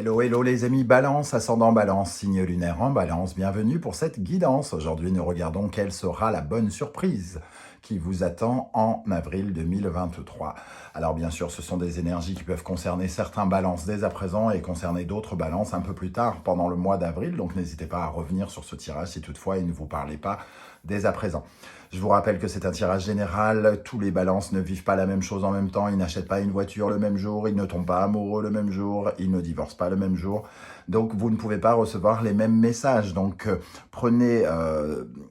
Hello, hello les amis Balance, ascendant Balance, signe lunaire en Balance, bienvenue pour cette guidance. Aujourd'hui, nous regardons quelle sera la bonne surprise qui vous attend en avril 2023. Alors bien sûr, ce sont des énergies qui peuvent concerner certains balances dès à présent et concerner d'autres balances un peu plus tard pendant le mois d'avril, donc n'hésitez pas à revenir sur ce tirage si toutefois il ne vous parlait pas dès à présent. Je vous rappelle que c'est un tirage général, tous les balances ne vivent pas la même chose en même temps, ils n'achètent pas une voiture le même jour, ils ne tombent pas amoureux le même jour, ils ne divorcent pas le même jour, donc vous ne pouvez pas recevoir les mêmes messages. Donc prenez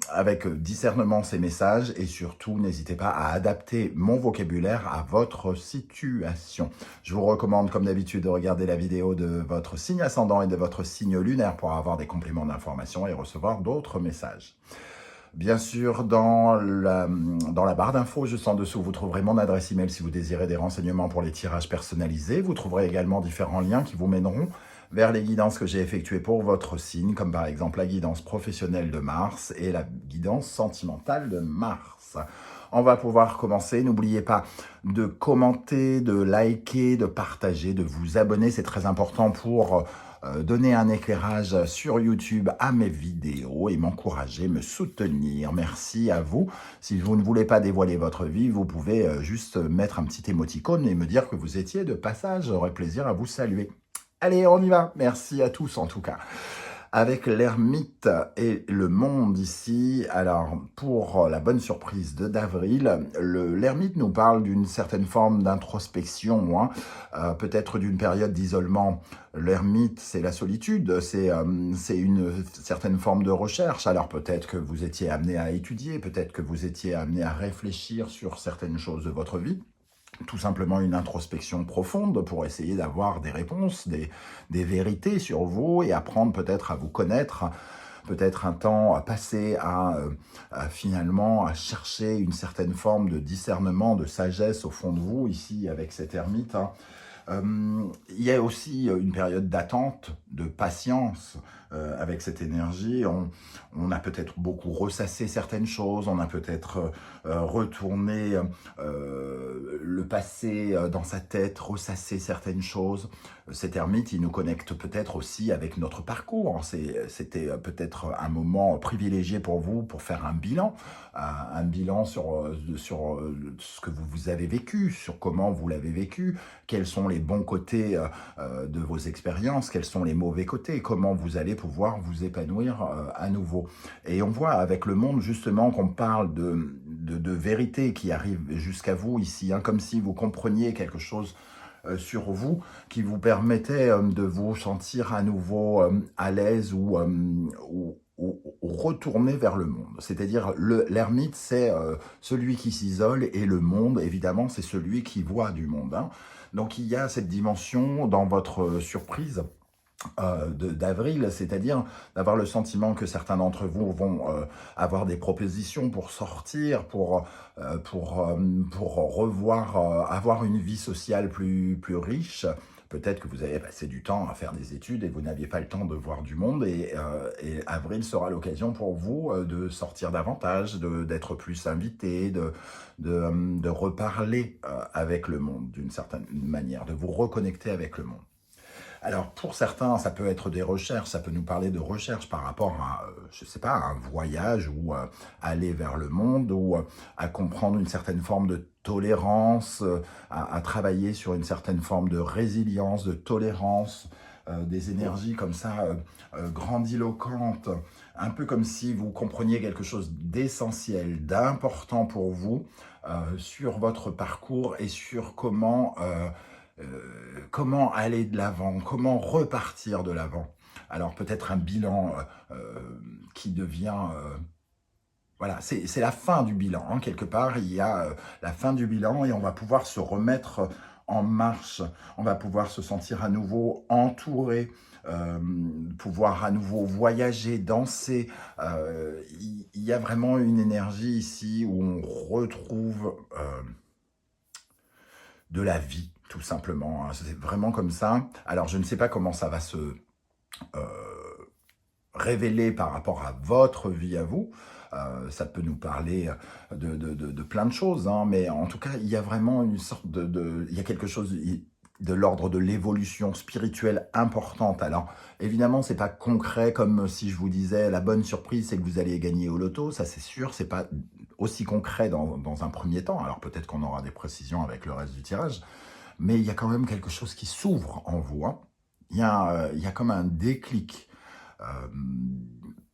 avec discernement ces messages et surtout n'hésitez pas à adapter mon vocabulaire à votre situation. Je vous recommande comme d'habitude de regarder la vidéo de votre signe ascendant et de votre signe lunaire pour avoir des compléments d'information et recevoir d'autres messages. Bien sûr, dans la barre d'infos juste en dessous, vous trouverez mon adresse email si vous désirez des renseignements pour les tirages personnalisés. Vous trouverez également différents liens qui vous mèneront vers les guidances que j'ai effectuées pour votre signe, comme par exemple la guidance professionnelle de Mars et la guidance sentimentale de Mars. On va pouvoir commencer. N'oubliez pas de commenter, de liker, de partager, de vous abonner. C'est très important pour donner un éclairage sur YouTube à mes vidéos et m'encourager, me soutenir. Merci à vous. Si vous ne voulez pas dévoiler votre vie, vous pouvez juste mettre un petit émoticône et me dire que vous étiez de passage. J'aurai plaisir à vous saluer. Allez, on y va. Merci à tous en tout cas. Avec l'ermite et le monde ici, alors pour la bonne surprise d'avril, l'ermite nous parle d'une certaine forme d'introspection, hein, peut-être d'une période d'isolement. L'ermite, c'est la solitude, c'est une certaine forme de recherche. Alors peut-être que vous étiez amené à étudier, peut-être que vous étiez amené à réfléchir sur certaines choses de votre vie. Tout simplement une introspection profonde pour essayer d'avoir des réponses, des vérités sur vous et apprendre peut-être à vous connaître, peut-être un temps passé finalement à chercher une certaine forme de discernement, de sagesse au fond de vous, ici avec cet ermite. Hein. Il y a aussi une période d'attente, de patience avec cette énergie. On a peut-être beaucoup ressassé certaines choses, on a peut-être retourné le passé dans sa tête, ressassé certaines choses. Cet ermite, il nous connecte peut-être aussi avec notre parcours. C'était peut-être un moment privilégié pour vous pour faire un bilan sur ce que vous avez vécu, sur comment vous l'avez vécu, quels sont les bons côtés de vos expériences, quels sont les mauvais côtés, comment vous allez pouvoir vous épanouir à nouveau. Et on voit avec le monde justement qu'on parle de vérité qui arrive jusqu'à vous ici, hein, comme si vous compreniez quelque chose sur vous qui vous permettait de vous sentir à nouveau à l'aise ou retourner vers le monde. C'est-à-dire l'ermite, c'est celui qui s'isole et le monde, évidemment, c'est celui qui voit du monde. Hein. Donc il y a cette dimension dans votre surprise d'avril, c'est-à-dire d'avoir le sentiment que certains d'entre vous vont avoir des propositions pour sortir, pour revoir, avoir une vie sociale plus riche. Peut-être que vous avez passé du temps à faire des études et vous n'aviez pas le temps de voir du monde et avril sera l'occasion pour vous de sortir davantage, d'être plus invité, de reparler avec le monde d'une certaine manière, de vous reconnecter avec le monde. Alors, pour certains, ça peut être des recherches, ça peut nous parler de recherches par rapport à, je ne sais pas, un voyage ou aller vers le monde ou à comprendre une certaine forme de tolérance, à travailler sur une certaine forme de résilience, de tolérance, des énergies comme ça grandiloquentes, un peu comme si vous compreniez quelque chose d'essentiel, d'important pour vous sur votre parcours et sur comment aller de l'avant, comment repartir de l'avant. Alors peut-être un bilan qui devient... voilà, c'est la fin du bilan. Hein. Quelque part, il y a la fin du bilan et on va pouvoir se remettre en marche. On va pouvoir se sentir à nouveau entouré, pouvoir à nouveau voyager, danser. Il y a vraiment une énergie ici où on retrouve de la vie, tout simplement. Hein. C'est vraiment comme ça. Alors, je ne sais pas comment ça va se révéler par rapport à votre vie à vous. Ça peut nous parler de plein de choses, hein, mais en tout cas, il y a vraiment une sorte il y a quelque chose de l'ordre de l'évolution spirituelle importante. Alors, évidemment, c'est pas concret comme si je vous disais la bonne surprise, c'est que vous allez gagner au loto, ça c'est sûr, c'est pas aussi concret dans un premier temps. Alors peut-être qu'on aura des précisions avec le reste du tirage, mais il y a quand même quelque chose qui s'ouvre en vous, hein. Il y a comme un déclic euh,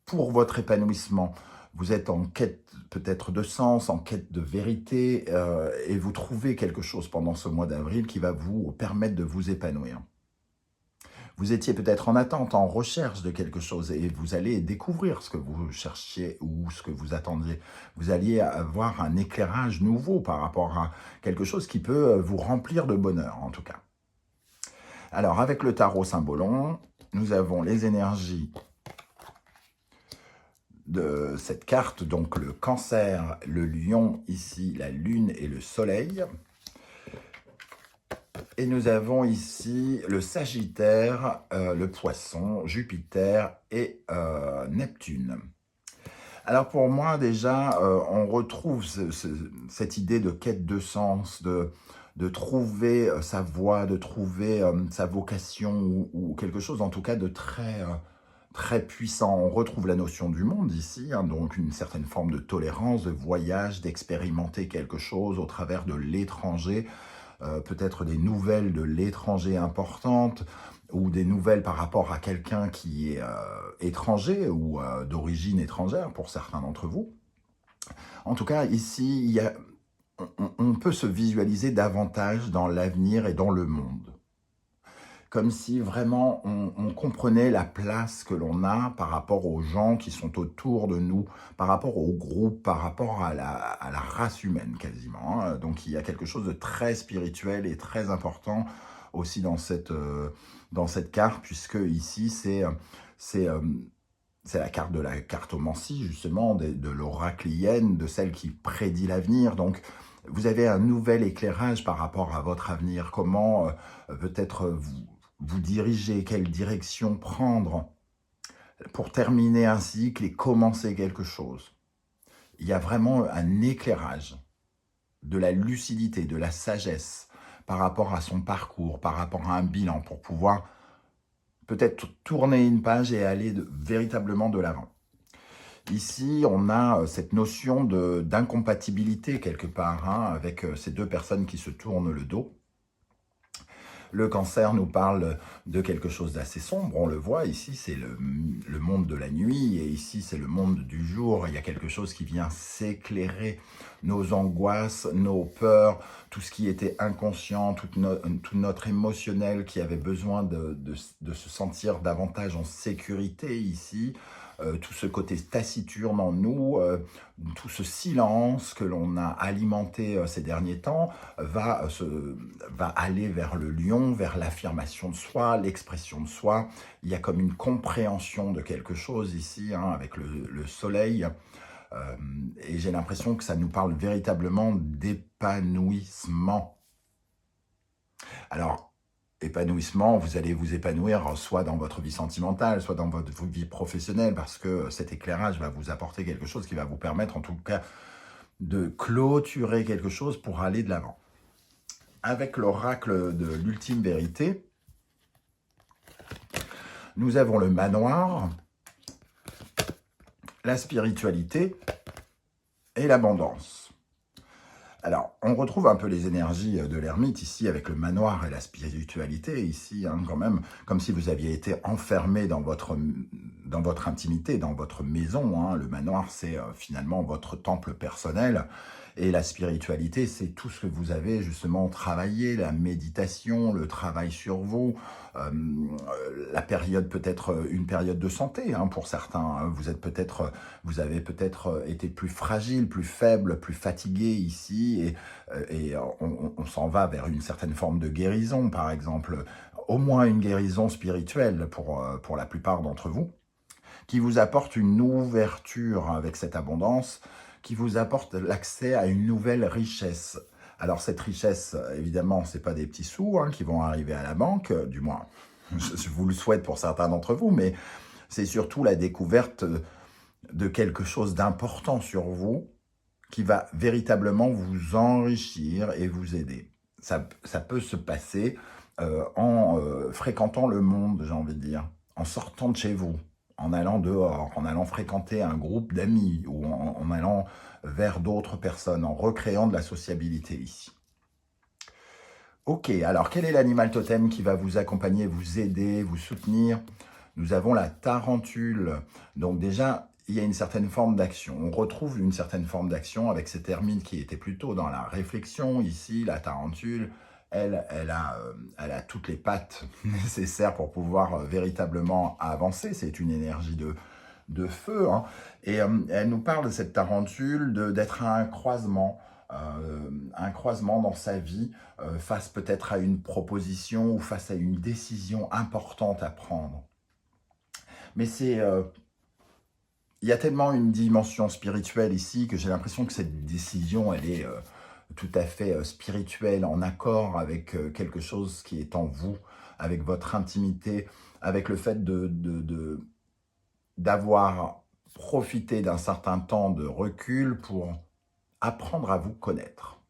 pour votre épanouissement. Vous êtes en quête peut-être de sens, en quête de vérité, et vous trouvez quelque chose pendant ce mois d'avril qui va vous permettre de vous épanouir. Vous étiez peut-être en attente, en recherche de quelque chose, et vous allez découvrir ce que vous cherchiez ou ce que vous attendiez. Vous alliez avoir un éclairage nouveau par rapport à quelque chose qui peut vous remplir de bonheur, en tout cas. Alors, avec le tarot Symbolon, nous avons les énergies de cette carte, donc le Cancer, le Lion, ici la Lune et le Soleil. Et nous avons ici le Sagittaire, le Poisson, Jupiter et Neptune. Alors pour moi déjà, on retrouve cette idée de quête de sens, de trouver sa voie, de trouver sa vocation ou quelque chose en tout cas de très puissant. On retrouve la notion du monde ici, hein, donc une certaine forme de tolérance, de voyage, d'expérimenter quelque chose au travers de l'étranger, peut-être des nouvelles de l'étranger importantes, ou des nouvelles par rapport à quelqu'un qui est étranger ou d'origine étrangère pour certains d'entre vous. En tout cas, ici, on peut se visualiser davantage dans l'avenir et dans le monde. Comme si vraiment on comprenait la place que l'on a par rapport aux gens qui sont autour de nous, par rapport au groupe, par rapport à la race humaine quasiment, hein. Donc il y a quelque chose de très spirituel et très important aussi dans cette carte, puisque ici c'est la carte de la cartomancie, justement, de l'oraclienne, de celle qui prédit l'avenir. Donc, vous avez un nouvel éclairage par rapport à votre avenir. Comment peut-être vous diriger, quelle direction prendre pour terminer un cycle et commencer quelque chose. Il y a vraiment un éclairage, de la lucidité, de la sagesse par rapport à son parcours, par rapport à un bilan, pour pouvoir peut-être tourner une page et aller véritablement de l'avant. Ici, on a cette notion d'incompatibilité quelque part, hein, avec ces deux personnes qui se tournent le dos. Le Cancer nous parle de quelque chose d'assez sombre, on le voit, ici c'est le monde de la nuit, et ici c'est le monde du jour. Il y a quelque chose qui vient s'éclairer, nos angoisses, nos peurs, tout ce qui était inconscient, tout notre émotionnel qui avait besoin de se sentir davantage en sécurité ici. Tout ce côté taciturne en nous, tout ce silence que l'on a alimenté ces derniers temps va aller vers le lion, vers l'affirmation de soi, l'expression de soi. Il y a comme une compréhension de quelque chose ici, hein, avec le soleil. Et j'ai l'impression que ça nous parle véritablement d'épanouissement. Alors, épanouissement, vous allez vous épanouir soit dans votre vie sentimentale, soit dans votre vie professionnelle, parce que cet éclairage va vous apporter quelque chose qui va vous permettre, en tout cas, de clôturer quelque chose pour aller de l'avant. Avec l'oracle de l'ultime vérité, nous avons le manoir, la spiritualité et l'abondance. Alors, on retrouve un peu les énergies de l'ermite ici avec le manoir et la spiritualité ici, hein, quand même, comme si vous aviez été enfermé dans votre intimité, dans votre maison, hein. Le manoir, c'est finalement votre temple personnel. Et la spiritualité, c'est tout ce que vous avez justement travaillé, la méditation, le travail sur vous, la période peut-être une période de santé, hein, pour certains. Hein. Vous avez peut-être été plus fragile, plus faible, plus fatigué ici, et on s'en va vers une certaine forme de guérison, par exemple, au moins une guérison spirituelle pour la plupart d'entre vous, qui vous apporte une ouverture avec cette abondance, qui vous apporte l'accès à une nouvelle richesse. Alors cette richesse, évidemment, ce n'est pas des petits sous, hein, qui vont arriver à la banque, du moins, je vous le souhaite pour certains d'entre vous, mais c'est surtout la découverte de quelque chose d'important sur vous, qui va véritablement vous enrichir et vous aider. Ça peut se passer en fréquentant le monde, j'ai envie de dire, en sortant de chez vous, en allant dehors, en allant fréquenter un groupe d'amis ou en allant vers d'autres personnes, en recréant de la sociabilité ici. Ok, alors quel est l'animal totem qui va vous accompagner, vous aider, vous soutenir? Nous avons la tarentule. Donc déjà, il y a une certaine forme d'action. On retrouve une certaine forme d'action avec cette hermine qui était plutôt dans la réflexion. Ici, la tarentule, elle a toutes les pattes nécessaires pour pouvoir véritablement avancer. C'est une énergie de feu, hein. Et elle nous parle de cette tarentule, d'être à un croisement dans sa vie, face peut-être à une proposition ou face à une décision importante à prendre. Mais il y a tellement une dimension spirituelle ici que j'ai l'impression que cette décision, elle est tout à fait spirituelle, en accord avec quelque chose qui est en vous, avec votre intimité, avec le fait d'avoir profité d'un certain temps de recul pour apprendre à vous connaître.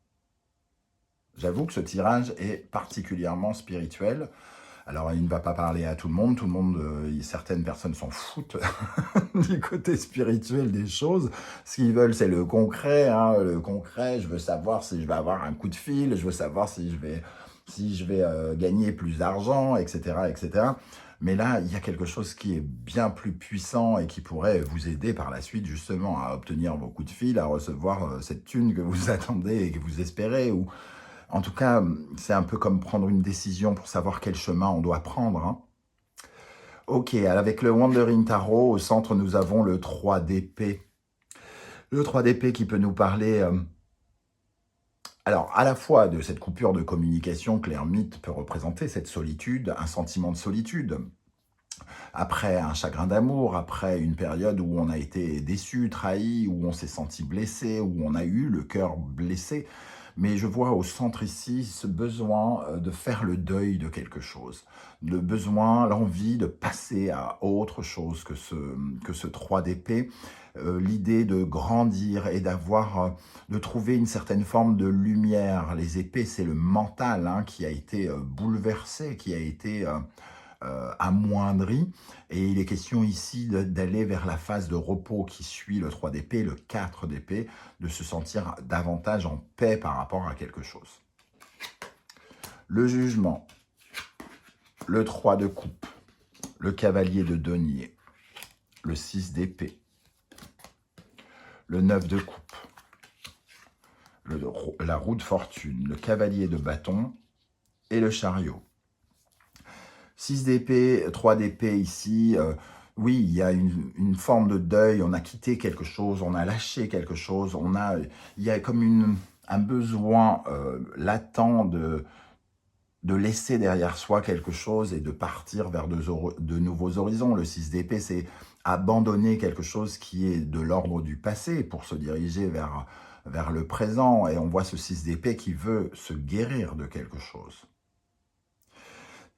J'avoue que ce tirage est particulièrement spirituel. Alors, il ne va pas parler à tout le monde, certaines personnes s'en foutent du côté spirituel des choses. Ce qu'ils veulent, c'est le concret, hein, le concret. Je veux savoir si je vais avoir un coup de fil, je veux savoir si je vais gagner plus d'argent, etc., etc. Mais là, il y a quelque chose qui est bien plus puissant et qui pourrait vous aider par la suite, justement, à obtenir vos coups de fil, à recevoir cette thune que vous attendez et que vous espérez, ou en tout cas, c'est un peu comme prendre une décision pour savoir quel chemin on doit prendre, hein. Ok, avec le Wandering Tarot, au centre, nous avons le 3 d'épée. Le 3 d'épée qui peut nous parler, alors, à la fois de cette coupure de communication que l'ermite peut représenter, cette solitude, un sentiment de solitude, après un chagrin d'amour, après une période où on a été déçu, trahi, où on s'est senti blessé, où on a eu le cœur blessé. Mais je vois au centre ici ce besoin de faire le deuil de quelque chose. Le besoin, l'envie de passer à autre chose que ce 3 d'épée. L'idée de grandir et de trouver une certaine forme de lumière. Les épées, c'est le mental, hein, qui a été bouleversé, qui a été amoindri. Et il est question ici d'aller vers la phase de repos qui suit le 3 d'épée, le 4 d'épée, de se sentir davantage en paix par rapport à quelque chose. Le jugement, le 3 de coupe, le cavalier de denier, le 6 d'épée, le 9 de coupe, la roue de fortune, le cavalier de bâton et le chariot. 6 d'épée, 3 d'épée ici, oui, il y a une forme de deuil, on a quitté quelque chose, on a lâché quelque chose, il y a comme un besoin latent de laisser derrière soi quelque chose et de partir vers de nouveaux horizons. Le 6 d'épée, c'est abandonner quelque chose qui est de l'ordre du passé pour se diriger vers le présent. Et on voit ce 6 d'épée qui veut se guérir de quelque chose.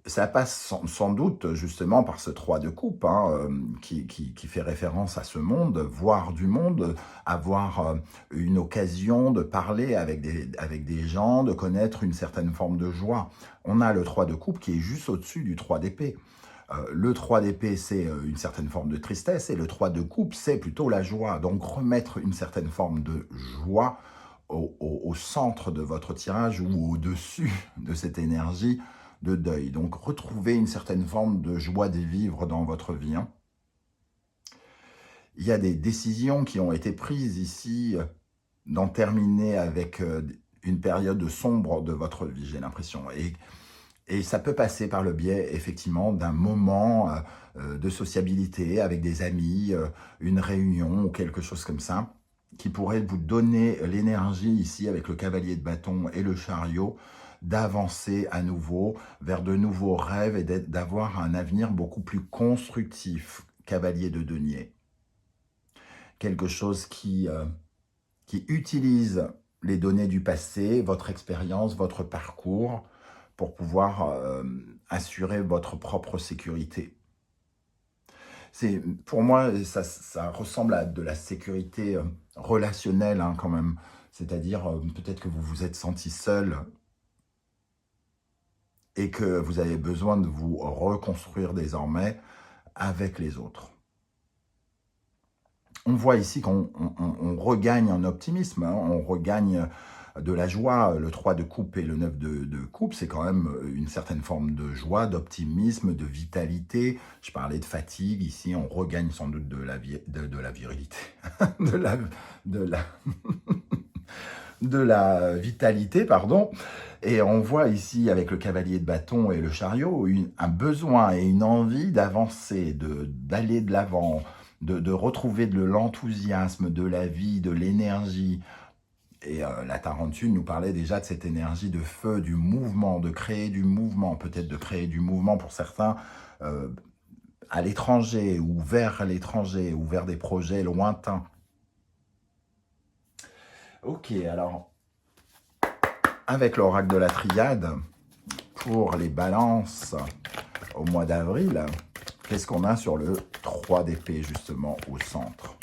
Ça passe sans doute justement par ce 3 de coupe, hein, qui fait référence à ce monde, voir du monde, avoir une occasion de parler avec des gens, de connaître une certaine forme de joie. On a le 3 de coupe qui est juste au-dessus du 3 d'épée. Le 3 d'épée, c'est une certaine forme de tristesse, et le 3 de coupe, c'est plutôt la joie. Donc remettre une certaine forme de joie au centre de votre tirage ou au-dessus de cette énergie de deuil. Donc, retrouver une certaine forme de joie de vivre dans votre vie, hein. Il y a des décisions qui ont été prises ici, d'en terminer avec une période sombre de votre vie, j'ai l'impression. Et ça peut passer par le biais, effectivement, d'un moment de sociabilité avec des amis, une réunion ou quelque chose comme ça, qui pourrait vous donner l'énergie ici, avec le cavalier de bâton et le chariot, d'avancer à nouveau vers de nouveaux rêves et d'avoir un avenir beaucoup plus constructif, cavalier de denier. Quelque chose qui utilise les données du passé, votre expérience, votre parcours, pour pouvoir assurer votre propre sécurité. Pour moi, ça ressemble à de la sécurité relationnelle, hein, quand même. C'est-à-dire, peut-être que vous vous êtes senti seul, et que vous avez besoin de vous reconstruire désormais avec les autres. On voit ici qu'on regagne en optimisme, hein, on regagne de la joie. Le 3 de coupe et le 9 de coupe, c'est quand même une certaine forme de joie, d'optimisme, de vitalité. Je parlais de fatigue, ici on regagne sans doute de la virilité, de la, de la, de la vitalité, pardon. Et on voit ici, avec le cavalier de bâton et le chariot, un besoin et une envie d'avancer, d'aller de l'avant, de retrouver de l'enthousiasme, de la vie, de l'énergie. Et la tarentule nous parlait déjà de cette énergie de feu, du mouvement, de créer du mouvement, peut-être de créer du mouvement pour certains à l'étranger ou vers des projets lointains. Ok, alors, avec l'oracle de la triade, pour les balances au mois d'avril, qu'est-ce qu'on a sur le 3 d'épée, justement, au centre?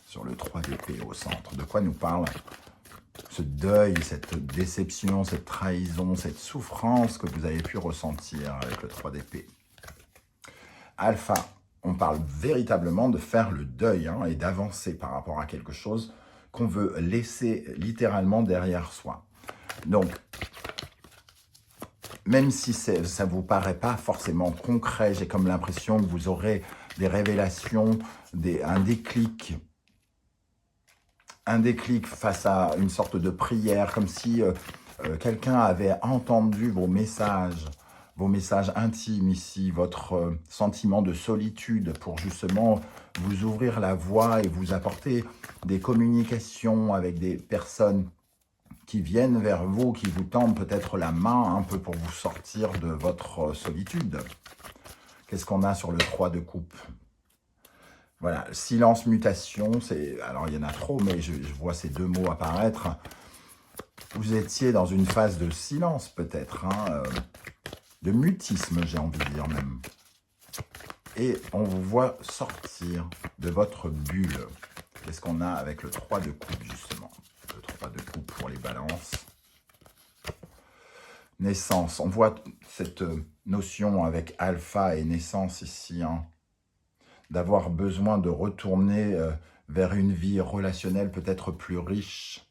Sur le 3 d'épée au centre, de quoi nous parle ce deuil, cette déception, cette trahison, cette souffrance que vous avez pu ressentir avec le 3 d'épée? Alpha, on parle véritablement de faire le deuil et d'avancer par rapport à quelque chose qu'on veut laisser littéralement derrière soi. Donc, même si ça ne vous paraît pas forcément concret, j'ai comme l'impression que vous aurez des révélations, un déclic face à une sorte de prière, comme si quelqu'un avait entendu vos messages intimes ici, votre sentiment de solitude pour justement vous ouvrir la voie et vous apporter des communications avec des personnes qui viennent vers vous, qui vous tendent peut-être la main un peu pour vous sortir de votre solitude. Qu'est-ce qu'on a sur le 3 de coupe? Voilà, silence, mutation, alors il y en a trop, mais je vois ces deux mots apparaître. Vous étiez dans une phase de silence peut-être, de mutisme, j'ai envie de dire même. Et on vous voit sortir de votre bulle. Qu'est-ce qu'on a avec le 3 de coupe, justement? Le 3 de coupe pour les balances. Naissance, on voit cette notion avec alpha et naissance ici, d'avoir besoin de retourner vers une vie relationnelle peut-être plus riche.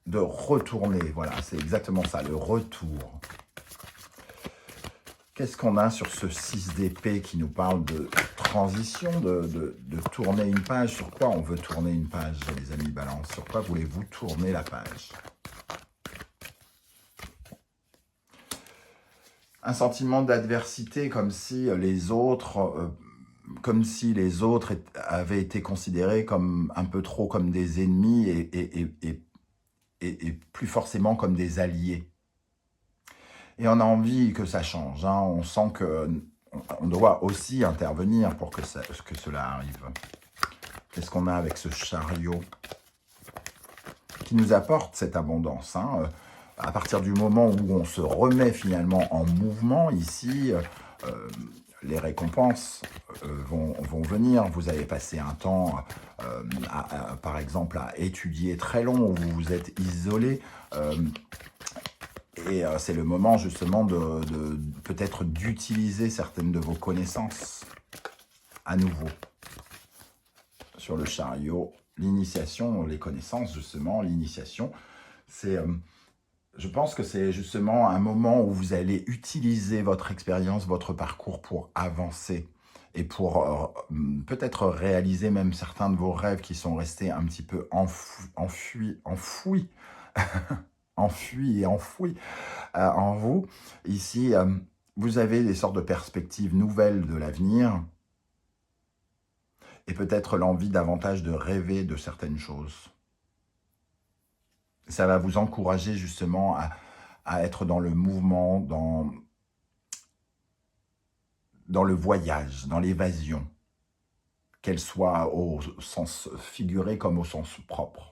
De retourner, voilà, c'est exactement ça, le retour. Qu'est-ce qu'on a sur ce 6 d'épée qui nous parle de transition, de tourner une page? Sur quoi on veut tourner une page, les amis Balance? Sur quoi voulez-vous tourner la page? Un sentiment d'adversité, comme si les autres avaient été considérés comme un peu trop comme des ennemis et plus forcément comme des alliés. Et on a envie que ça change. On sent qu'on doit aussi intervenir pour que cela arrive. Qu'est-ce qu'on a avec ce chariot qui nous apporte cette abondance, à partir du moment où on se remet finalement en mouvement, ici, les récompenses vont venir. Vous avez passé un temps, par exemple, à étudier très long, où vous vous êtes isolé, et c'est le moment justement peut-être d'utiliser certaines de vos connaissances à nouveau. Sur le chariot, l'initiation, les connaissances justement, l'initiation, je pense que c'est justement un moment où vous allez utiliser votre expérience, votre parcours pour avancer et pour peut-être réaliser même certains de vos rêves qui sont restés un petit peu enfouis en vous. Ici, vous avez des sortes de perspectives nouvelles de l'avenir et peut-être l'envie davantage de rêver de certaines choses. Ça va vous encourager justement à être dans le mouvement, dans le voyage, dans l'évasion, qu'elle soit au sens figuré comme au sens propre.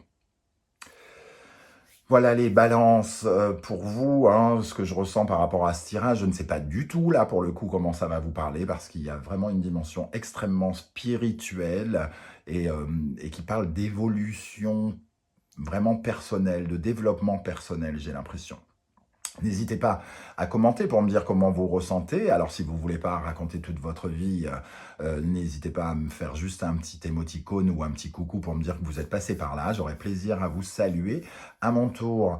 Voilà les balances pour vous, ce que je ressens par rapport à ce tirage. Je ne sais pas du tout, là, pour le coup, comment ça va vous parler, parce qu'il y a vraiment une dimension extrêmement spirituelle et qui parle d'évolution vraiment personnel, de développement personnel, j'ai l'impression. N'hésitez pas à commenter pour me dire comment vous ressentez. Alors, si vous ne voulez pas raconter toute votre vie, n'hésitez pas à me faire juste un petit émoticône ou un petit coucou pour me dire que vous êtes passé par là. J'aurai plaisir à vous saluer. À mon tour,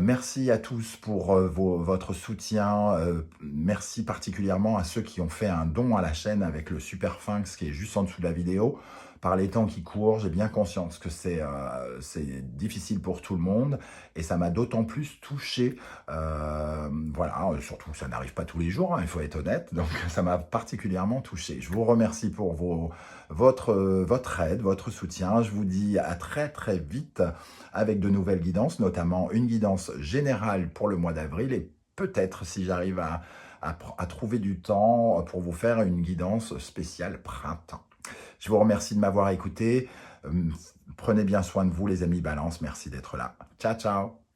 merci à tous pour votre soutien. Merci particulièrement à ceux qui ont fait un don à la chaîne avec le Super Sphinx qui est juste en dessous de la vidéo. Par les temps qui courent, j'ai bien conscience que c'est difficile pour tout le monde et ça m'a d'autant plus touché. Voilà, surtout que ça n'arrive pas tous les jours, hein, il faut être honnête, donc ça m'a particulièrement touché. Je vous remercie pour votre aide, votre soutien. Je vous dis à très très vite avec de nouvelles guidances, notamment une guidance générale pour le mois d'avril et peut-être si j'arrive à trouver du temps pour vous faire une guidance spéciale printemps. Je vous remercie de m'avoir écouté. Prenez bien soin de vous, les amis Balance. Merci d'être là. Ciao, ciao.